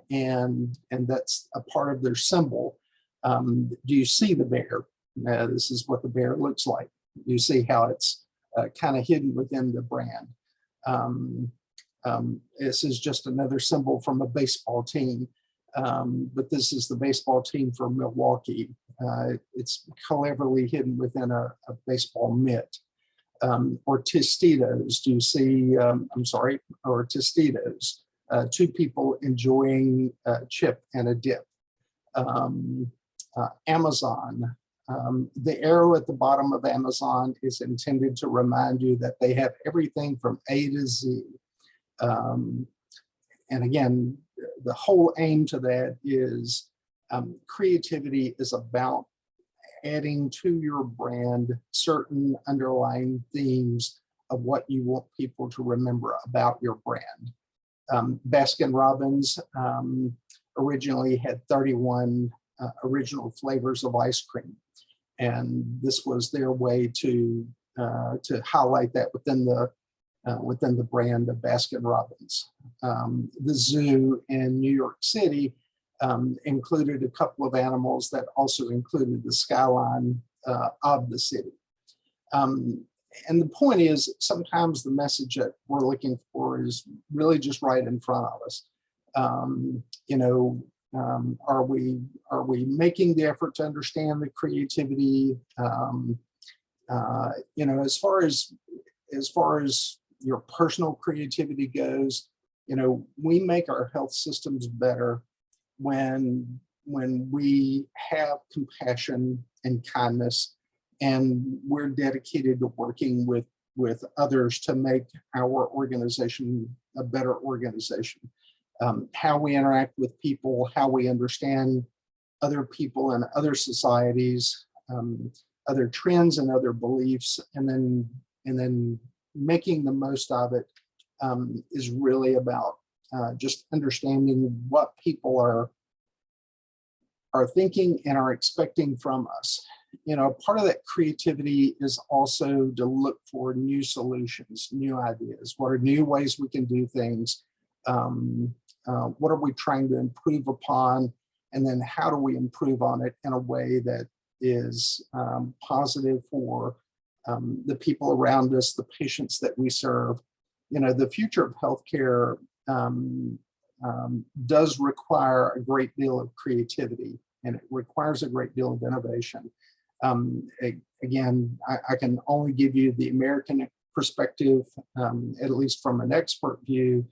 and that's a part of their symbol. Do you see the bear? This is what the bear looks like. You see how it's kind of hidden within the brand. This is just another symbol from a baseball team, but this is the baseball team for Milwaukee. It's cleverly hidden within a baseball mitt. Or Tostitos, do you see, or Tostitos, two people enjoying a chip and a dip. Amazon, the arrow at the bottom of Amazon is intended to remind you that they have everything from A to Z. And again, the whole aim to that is creativity is about adding to your brand certain underlying themes of what you want people to remember about your brand. Baskin-Robbins originally had 31 original flavors of ice cream, and this was their way to highlight that within the brand of Baskin-Robbins. The zoo in New York City included a couple of animals that also included the skyline of the city. And the point is, sometimes the message that we're looking for is really just right in front of us. Are we making the effort to understand the creativity? As far as your personal creativity goes, we make our health systems better when we have compassion and kindness, and we're dedicated to working with others to make our organization a better organization. How we interact with people, how we understand other people and other societies, other trends and other beliefs, and then making the most of it is really about just understanding what people are thinking and are expecting from us. Part of that creativity is also to look for new solutions, new ideas. What are new ways we can do things? What are we trying to improve upon? And then how do we improve on it in a way that is positive for the people around us, the patients that we serve? The future of healthcare does require a great deal of creativity, and it requires a great deal of innovation. Again, I can only give you the American perspective, at least from an expert view.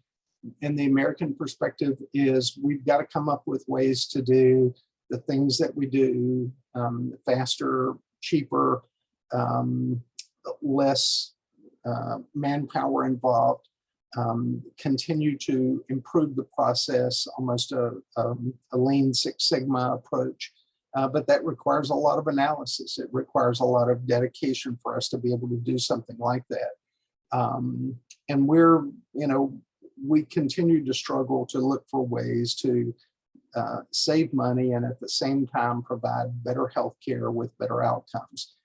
And the American perspective is we've got to come up with ways to do the things that we do faster, cheaper, less manpower involved. continue to improve the process, almost a lean Six Sigma approach. But that requires a lot of analysis. It requires a lot of dedication for us to be able to do something like that. And we continue to struggle to look for ways to save money and at the same time provide better healthcare with better outcomes.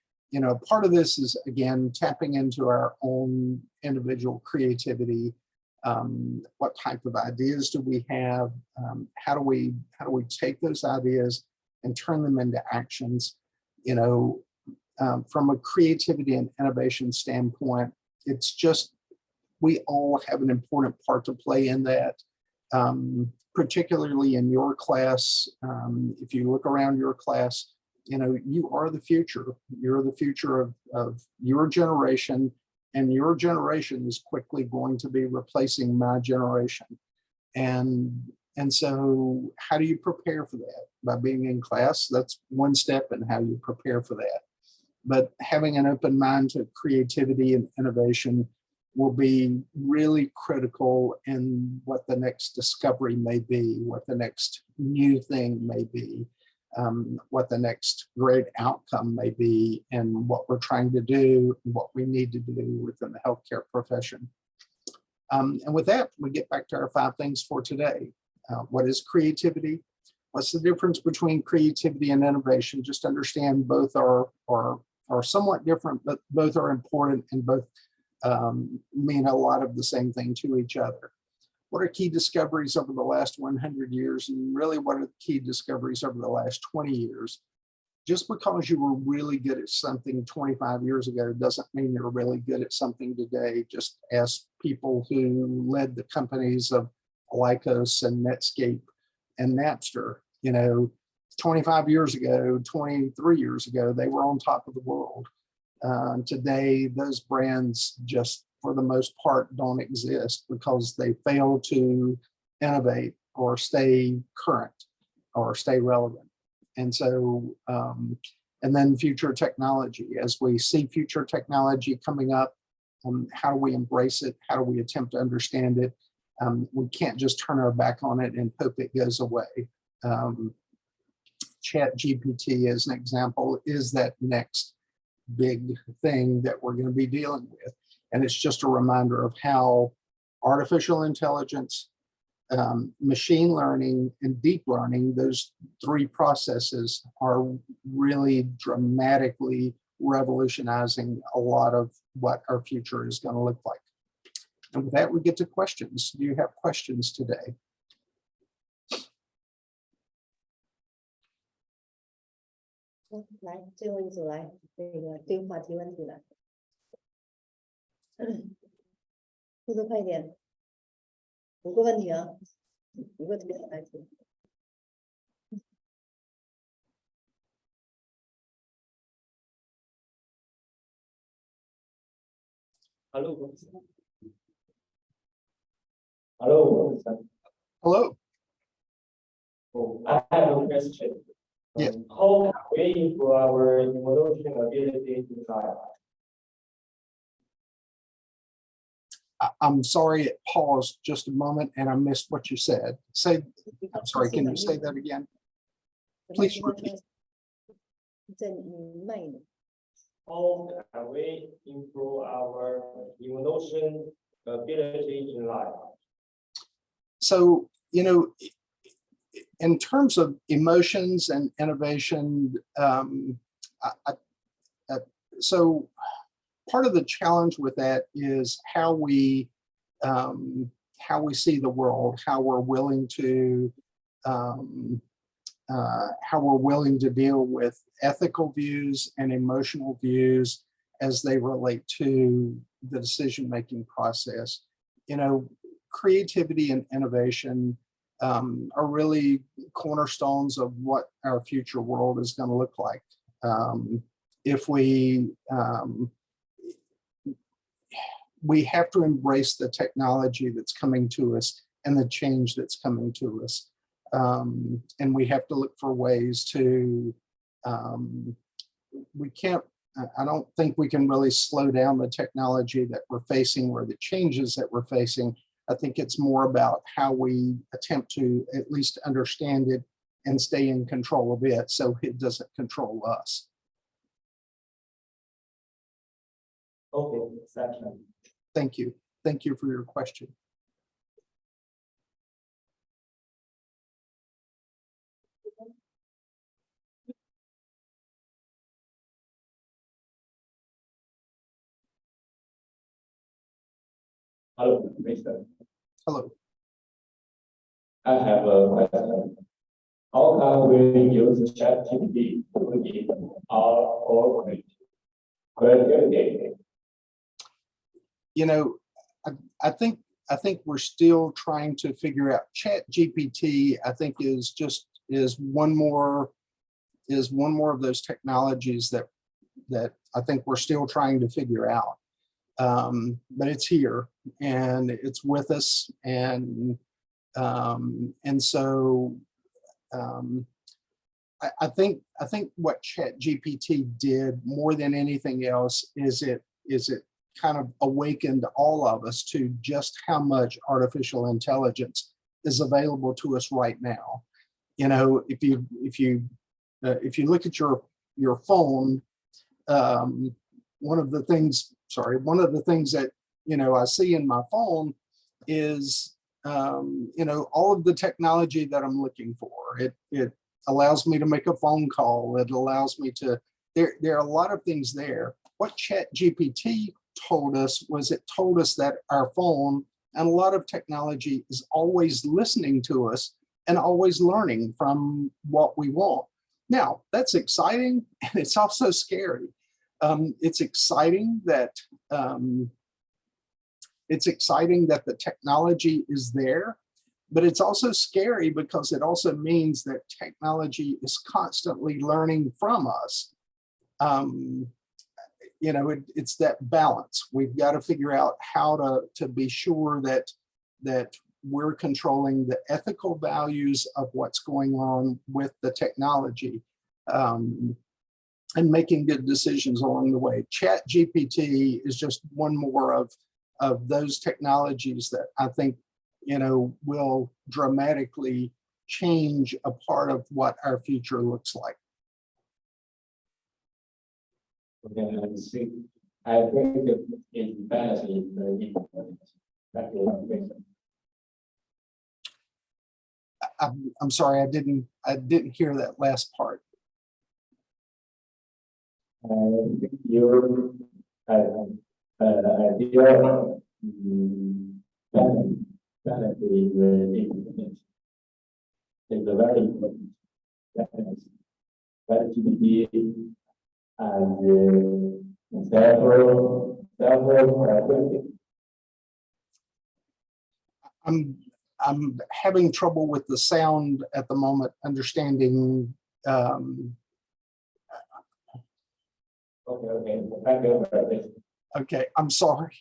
Part of this is, again, tapping into our own individual creativity. What type of ideas do we have? How do we take those ideas and turn them into actions? From a creativity and innovation standpoint, it's just, we all have an important part to play in that, particularly in your class. If you look around your class, you are the future. You're the future of your generation, and your generation is quickly going to be replacing my generation. And so how do you prepare for that? By being in class. That's one step in how you prepare for that. But having an open mind to creativity and innovation will be really critical in what the next discovery may be, what the next new thing may be, what the next great outcome may be, and what we're trying to do, and what we need to do within the healthcare profession. And with that, we get back to our 5 things for today. What is creativity? What's the difference between creativity and innovation? Just understand both are somewhat different, but both are important, and both mean a lot of the same thing to each other. What are key discoveries over the last 100 years? And really, what are the key discoveries over the last 20 years? Just because you were really good at something 25 years ago doesn't mean you're really good at something today. Just ask people who led the companies of Lycos and Netscape and Napster. 25 years ago, 23 years ago, they were on top of the world. Today, those brands just, for the most part, don't exist because they fail to innovate or stay current or stay relevant. And so, and then future technology. As we see future technology coming up, how do we embrace it? How do we attempt to understand it? We can't just turn our back on it and hope it goes away. ChatGPT, as an example, is that next big thing that we're going to be dealing with. And it's just a reminder of how artificial intelligence, machine learning, and deep learning, those 3 processes, are really dramatically revolutionizing a lot of what our future is going to look like. And with that, we get to questions. Do you have questions today? 来，最后一组来，这个对话提问题来，速度快一点，5个问题啊，5个题来提。Hello. Hello. Oh, I have a question. Yes. How can we improve our innovation ability to drive? I'm sorry, it paused just a moment and I missed what you said. I'm sorry, can you say that again? Please repeat. How can we improve our innovation ability in life? So, in terms of emotions and innovation, so part of the challenge with that is how we see the world, how we're willing to deal with ethical views and emotional views as they relate to the decision-making process. Creativity and innovation are really cornerstones of what our future world is going to look like. If we have to embrace the technology that's coming to us and the change that's coming to us. And we have to look for ways to, we can't I don't think we can really slow down the technology that we're facing or the changes that we're facing. I think it's more about how we attempt to at least understand it and stay in control of it so it doesn't control us. Okay, section. Thank you. Thank you for your question. Hello, Mr. Hello. I have a question. How can we use ChatGPT to give our creativity? You know, I think we're still trying to figure out. ChatGPT, I think, is one more of those technologies that I think we're still trying to figure out. But it's here and it's with us, and so I think what ChatGPT did more than anything else is it kind of awakened all of us to just how much artificial intelligence is available to us right now. You know, if you look at your phone, one of the things that, you know, I see in my phone is, you know, all of the technology that I'm looking for. It allows me to make a phone call. It allows me to, there are a lot of things there. What ChatGPT told us was, it told us that our phone and a lot of technology is always listening to us and always learning from what we want. Now, that's exciting, and it's also scary. It's exciting that the technology is there, but it's also scary because it also means that technology is constantly learning from us. You know, it's that balance. We've got to figure out how to be sure that we're controlling the ethical values of what's going on with the technology, and making good decisions along the way. ChatGPT is just one more of those technologies that I think, you know, will dramatically change a part of what our future looks like. Okay, I see. I think it's balance is very important. That's one question. I'm sorry, I didn't hear that last part. Your balance is very important. It's a very important balance. ChatGPT and several I'm having trouble with the sound at the moment, understanding. Okay. Thank you for this. Okay, I'm sorry.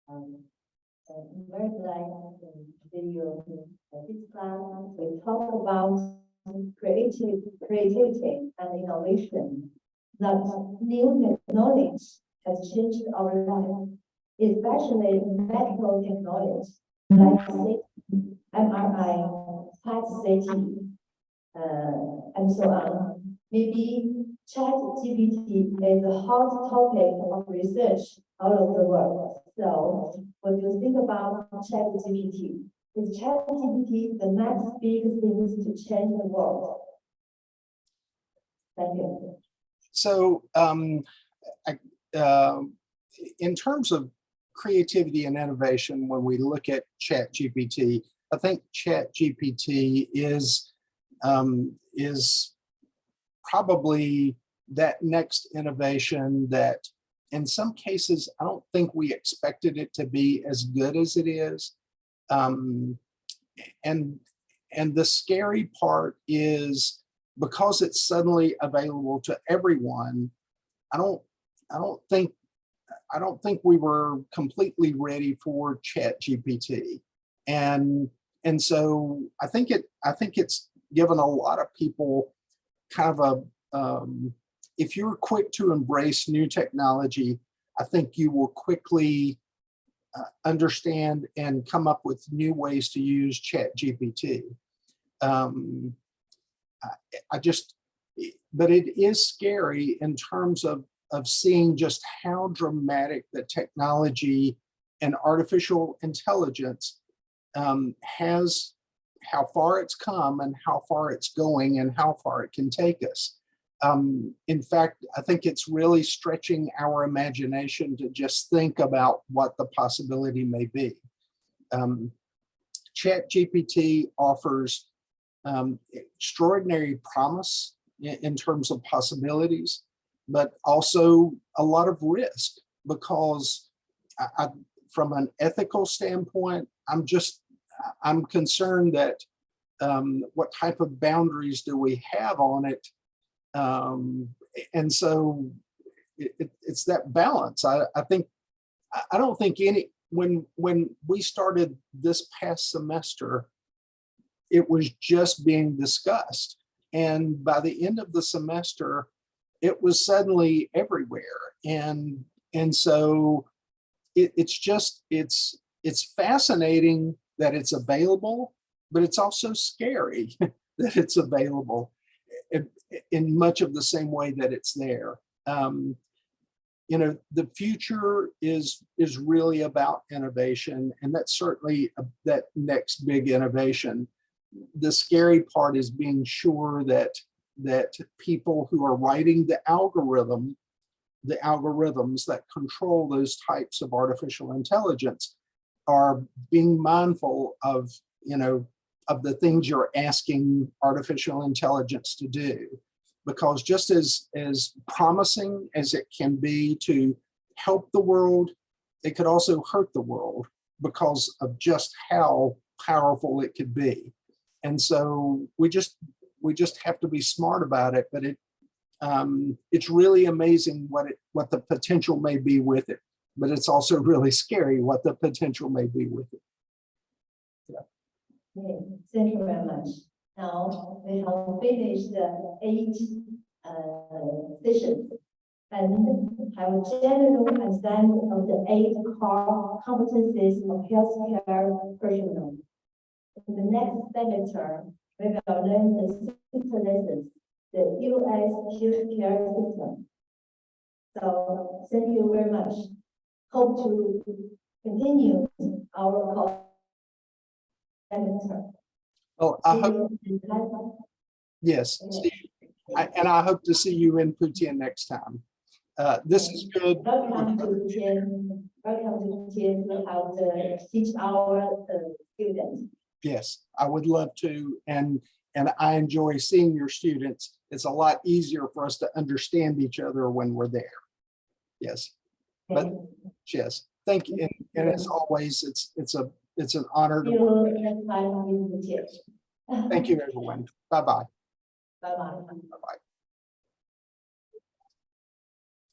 I'm very glad to see you at this class. We talk about creativity and innovation. That new knowledge has changed our life, especially medical technology, like MRI, PET-CT, and so on. Maybe ChatGPT is a hot topic of research all over the world. So, what do you think about ChatGPT? Is ChatGPT the next big thing to change the world? Thank you. So, in terms of creativity and innovation, when we look at ChatGPT, I think ChatGPT is probably that next innovation that in some cases, I don't think we expected it to be as good as it is. And the scary part is because it's suddenly available to everyone, I don't think we were completely ready for ChatGPT. And so I think it's given a lot of people kind of a, if you're quick to embrace new technology, I think you will quickly understand and come up with new ways to use ChatGPT. But it is scary in terms of seeing just how dramatic the technology and artificial intelligence has, how far it's come and how far it's going and how far it can take us. In fact, I think it's really stretching our imagination to just think about what the possibility may be. ChatGPT offers extraordinary promise in terms of possibilities, but also a lot of risk because from an ethical standpoint, I'm concerned that what type of boundaries do we have on it? And so it's that balance. I don't think when we started this past semester, it was just being discussed. And by the end of the semester, it was suddenly everywhere. And so it's fascinating that it's available, but it's also scary that it's available in much of the same way that it's there. You know, the future is really about innovation, and that's certainly that next big innovation. The scary part is being sure that people who are writing the algorithms that control those types of artificial intelligence are being mindful of, you know, of the things you're asking artificial intelligence to do. Because just as promising as it can be to help the world, it could also hurt the world because of just how powerful it could be. And so we just have to be smart about it. But it's really amazing what the potential may be with it. But it's also really scary what the potential may be with it. Yeah. Okay, thank you very much. Now we have finished 8 sessions and have a general understanding of the 8 core competencies of healthcare personnel. In the next semester, we will learn the 6 lessons, the U.S. healthcare system. So thank you very much. Hope to continue our semester. Well, I hope, yes, and I hope to see you in Putian next time. This is good. Welcome to Putian. Welcome to Putian to have to teach our students. Yes, I would love to, and I enjoy seeing your students. It's a lot easier for us to understand each other when we're there. Yes, but yes, thank you. And as always, it's an honor to. Thank you, everyone. Bye-bye. Bye-bye. Bye-bye.